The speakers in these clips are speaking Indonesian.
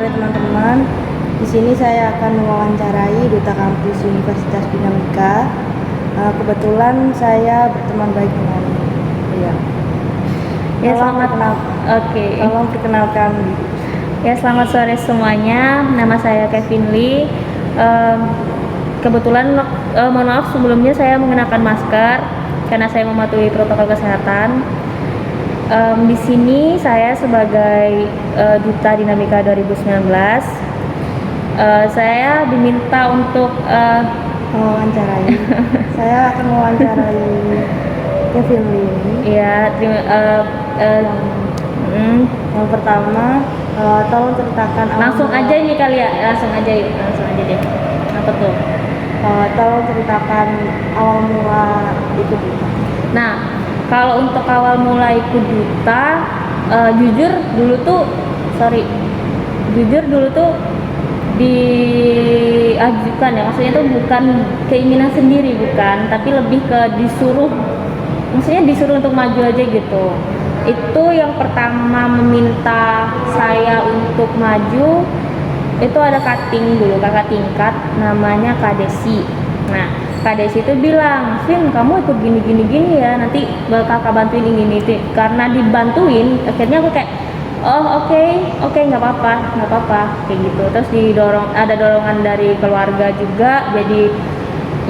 sore teman-teman. Di sini saya akan mewawancarai Duta Kampus Universitas Dinamika. Kebetulan saya berteman baik dengan dia. Ya, Tolong perkenalkan. Ya, selamat sore semuanya. Nama saya Kevin Lee. Kebetulan mohon maaf sebelumnya saya mengenakan masker karena saya mematuhi protokol kesehatan. Di sini saya sebagai Duta Dinamika 2019. Saya diminta untuk mewawancarai. Saya akan mewawancarai Kevin Lee. Ya, yang pertama, tolong ceritakan langsung aja ini kali ya, langsung aja deh. Apa tuh? Tolong ceritakan awal mula ikut Duta. Nah, kalau untuk awal mula ikut Duta, jujur dulu tuh diajukan ya, maksudnya itu bukan keinginan sendiri, bukan, tapi lebih ke disuruh untuk maju aja gitu. Itu yang pertama meminta saya untuk maju itu ada cutting dulu, kakak tingkat namanya Kak Desi. Nah, Kak Desi itu bilang, Vin, kamu ikut gini ya, nanti kakak bantuin ini. Karena dibantuin, akhirnya aku kayak, oh oke, nggak apa-apa kayak gitu. Terus ada dorongan dari keluarga juga, jadi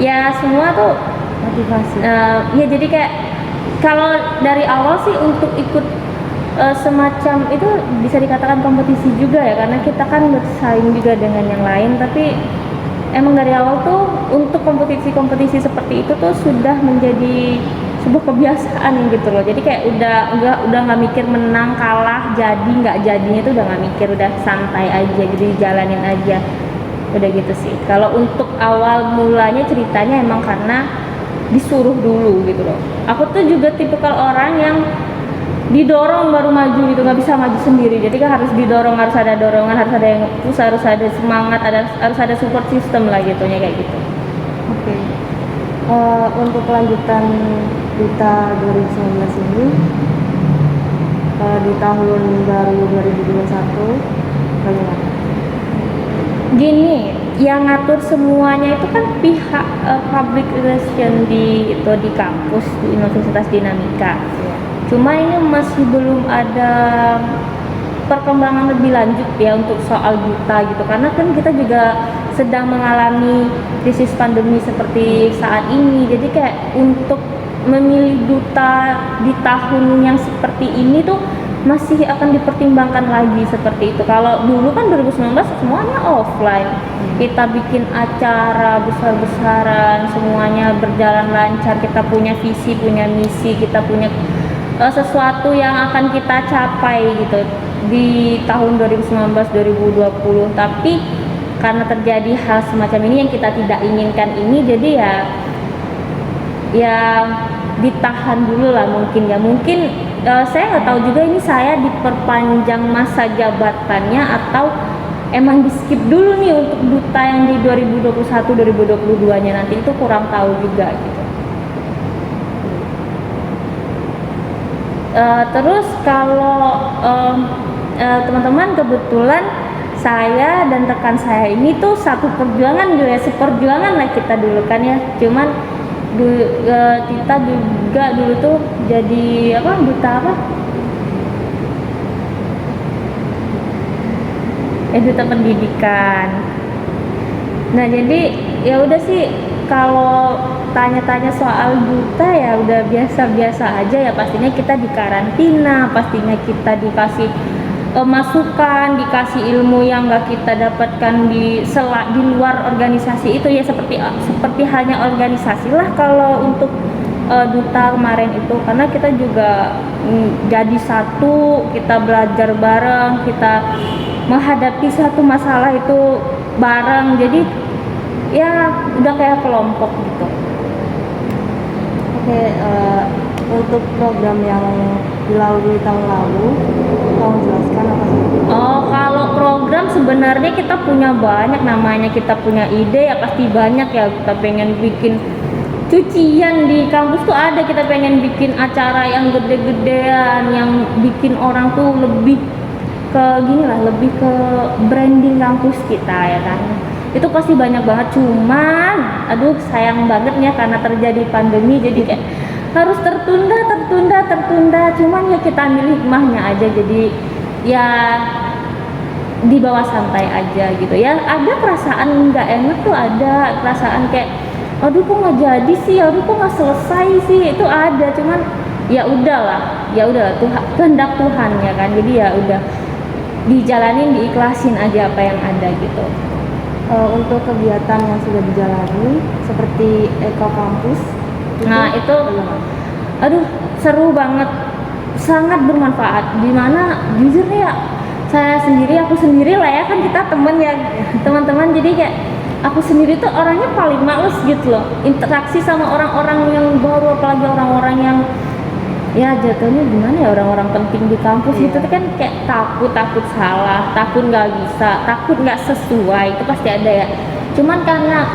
ya semua tuh Motivasi. Ya jadi kayak kalau dari awal sih untuk ikut semacam itu bisa dikatakan kompetisi juga ya, karena kita kan bersaing juga dengan yang lain, tapi emang dari awal tuh untuk kompetisi seperti itu tuh sudah menjadi sebuah kebiasaan gitu loh. Jadi kayak udah nggak mikir menang kalah, jadi nggak jadinya tuh udah nggak mikir, udah santai aja gitu, jalanin aja, udah gitu sih. Kalau untuk awal mulanya ceritanya emang karena disuruh dulu gitu loh. Aku tuh juga tipikal orang yang didorong baru maju gitu, nggak bisa maju sendiri. Jadi kan harus didorong, harus ada dorongan, harus ada yang nge-push, harus ada semangat, harus ada support system lah gitunya kayak gitu. Oke. Untuk kelanjutan Duta 2019 ini di tahun baru 2021 bagaimana? Gini, yang ngatur semuanya itu kan pihak public relation di kampus di Universitas Dinamika. Cuma ini masih belum ada perkembangan lebih lanjut ya untuk soal Duta gitu, karena kan kita juga sedang mengalami krisis pandemi seperti saat ini. Jadi kayak untuk memilih Duta di tahun yang seperti ini tuh masih akan dipertimbangkan lagi seperti itu. Kalau dulu kan 2019 semuanya offline, kita bikin acara besar-besaran, semuanya berjalan lancar, kita punya visi, punya misi, kita punya sesuatu yang akan kita capai gitu di tahun 2019-2020. Tapi karena terjadi hal semacam ini yang kita tidak inginkan ini, jadi ya ditahan dulu lah mungkin. Saya nggak tahu juga ini saya diperpanjang masa jabatannya atau emang di skip dulu nih untuk Duta yang di 2021-2022 nya nanti, itu kurang tahu juga gitu. Terus kalau teman-teman, kebetulan saya dan rekan saya ini tuh satu perjuangan dulu ya, seperjuangan lah kita dulu kan ya. Cuman kita juga dulu tuh jadi duta duta pendidikan. Nah jadi ya udah sih, kalau tanya-tanya soal duta ya udah biasa-biasa aja ya. Pastinya kita dikarantina, pastinya kita dikasih masukan, dikasih ilmu yang nggak kita dapatkan di luar organisasi itu ya, seperti halnya organisasi lah kalau untuk duta kemarin itu, karena kita juga jadi satu, kita belajar bareng, kita menghadapi satu masalah itu bareng, jadi ya udah kayak kelompok gitu. Oke, untuk program yang dilalui tahun lalu, tolong jelaskan apa sih? Kalau program sebenarnya kita punya banyak, namanya kita punya ide ya pasti banyak ya. Kita pengen bikin cucian di kampus tuh ada, kita pengen bikin acara yang gede-gedean, yang bikin orang tuh lebih ke gini lah, lebih ke branding kampus kita ya kan. Itu pasti banyak banget, cuman aduh sayang banget ya karena terjadi pandemi jadi kayak harus tertunda. Cuman ya kita ambil hikmahnya aja, jadi ya di bawah santai aja gitu ya. Ada perasaan nggak enak tuh, ada perasaan kayak aduh kok nggak jadi sih, aduh kok nggak selesai sih, itu ada. Cuman ya udahlah Tuhan, kehendak Tuhan ya kan, jadi ya udah dijalanin, diikhlasin aja apa yang ada gitu. Untuk kegiatan yang sudah dijalani seperti Eko Kampus Nah itu aduh seru banget, sangat bermanfaat. Dimana jujur ya aku sendiri lah ya kan, kita temen ya teman-teman, jadi kayak aku sendiri tuh orangnya paling males gitu loh interaksi sama orang-orang yang baru, apalagi orang-orang yang ya jatuhnya gimana ya, orang-orang penting di kampus Iya. itu tuh kan kayak takut salah, takut nggak bisa, takut nggak sesuai, itu pasti ada ya. Cuman karena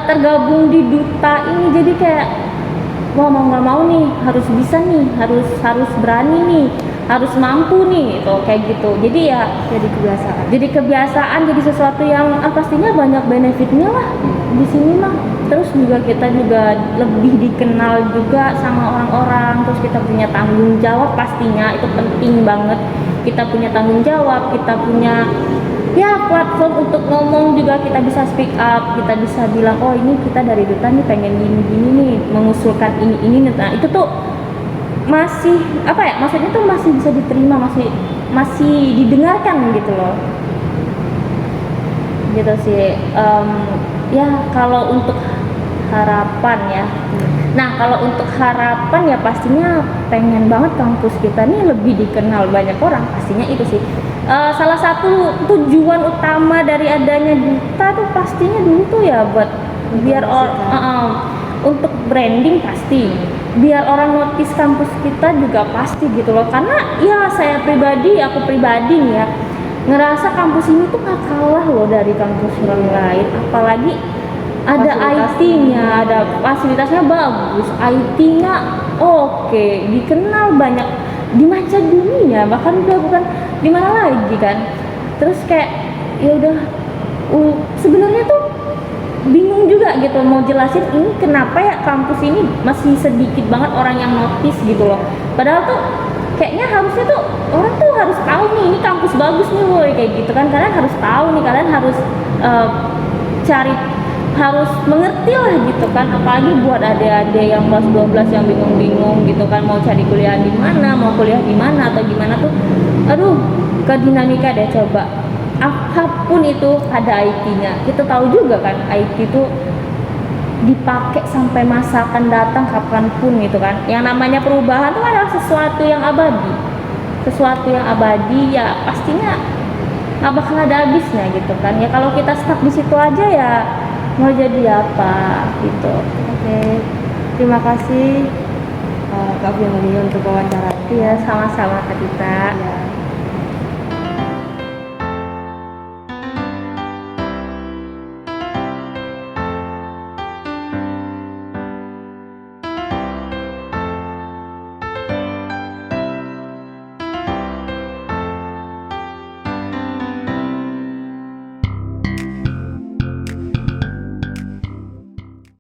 tergabung di duta ini jadi kayak wah mau nggak mau nih harus bisa nih, harus berani nih, harus mampu nih, itu kayak gitu. Jadi ya jadi kebiasaan, jadi sesuatu yang pastinya banyak benefitnya lah di sini mah. Terus juga kita juga lebih dikenal juga sama orang-orang, terus kita punya tanggung jawab, pastinya itu penting banget. Kita punya tanggung jawab, kita punya ya platform untuk ngomong juga, kita bisa speak up, kita bisa bilang oh ini kita dari duta nih pengen gini nih, mengusulkan ini. Nah itu tuh masih apa ya, maksudnya tuh masih bisa diterima, masih didengarkan gitu loh, gitu sih. Ya kalau untuk harapan ya, nah kalau untuk harapan ya pastinya pengen banget kampus kita nih lebih dikenal banyak orang, pastinya itu sih. Salah satu tujuan utama dari adanya duta tuh pastinya dulu tuh ya buat biar untuk branding pasti, biar orang notice kampus kita juga pasti gitu loh. Karena ya aku pribadi nih ya ngerasa kampus ini tuh gak kalah loh dari kampus yang lain, apalagi ada IT-nya, ada fasilitasnya bagus, IT-nya oke, dikenal banyak di mancadunia, bahkan udah bukan di mana lagi kan. Terus kayak ya udah sebenarnya tuh bingung juga gitu mau jelasin ini kenapa ya kampus ini masih sedikit banget orang yang notice gitu loh. Padahal tuh kayaknya harusnya tuh orang tuh harus tahu nih ini kampus bagus nih woy, kayak gitu kan. Kalian harus tahu nih, kalian harus harus mengerti lah gitu kan, apalagi buat adik-adik yang kelas 12 yang bingung-bingung gitu kan, mau cari kuliah di mana, mau kuliah di mana atau gimana tuh, aduh ke dinamika deh coba. Apapun itu ada IT-nya, kita tahu juga kan IT tuh dipakai sampai masa akan datang kapanpun gitu kan. Yang namanya perubahan tuh adalah sesuatu yang abadi ya, pastinya nggak bakal ada habisnya gitu kan. Ya kalau kita stuck di situ aja ya mau jadi apa gitu. Oke, terima kasih Kak Firly untuk wawancara. Iya sama-sama Kak Tita. Ya.